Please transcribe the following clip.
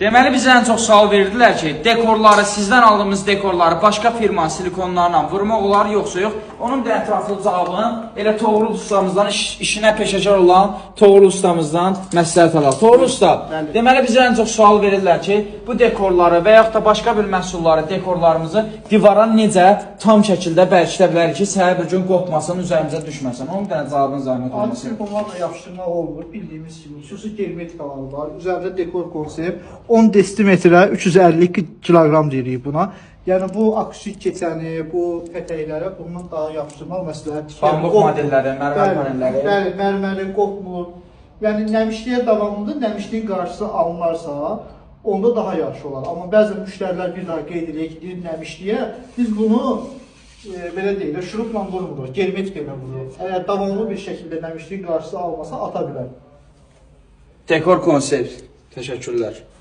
Deməli, bizə ən çox sual verdilər ki, dekorları, sizdən aldığımız dekorları başqa firma silikonlarla vurmaq olar, yoxsa yox. Onun da ətraflı cavabını elə Toğrul ustamızdan, işinə peşəkar olan Toğrul ustamızdan məsləhət alaq. Toğrul usta, deməli, bizə ən çox sual verirlər ki, bu dekorları və yaxud da başqa bir məhsulları, dekorlarımızı divara necə tam şəkildə bərkidə bilərik ki, səhər bir gün qopmasın, üzərimizə düşməsin. Onun da cavabını zəhmət olmasın. Silikonlarla yapışdırmaq olmur, bildiyimiz kimi. Xüsusi germetikalar var, üzərində dekor konsept. 10 desimetrə 350 kilogram deyirik buna. Yəni bu akustik keçəni, bu pətəklərə bundan daha yapışdırmaq məsləhətdir. Pambıq modelləri, mərmər panelləri. Bəli, mərməri qopmur. Yəni nəmişliyə davamında nəmişliyin qarşısı alınarsa, onda daha yaxşı olar. Amma bəzən müştərilər bir daha qeyd edir ki, nəmişliyə biz bunu belə deyil, şurupla vurmuruq, germetika ilə vururuq. Əgər davamlı bir şəkildə nəmişliyin qarşısı almasa ata bilər. Dekor konsept. Təşəkkürlər.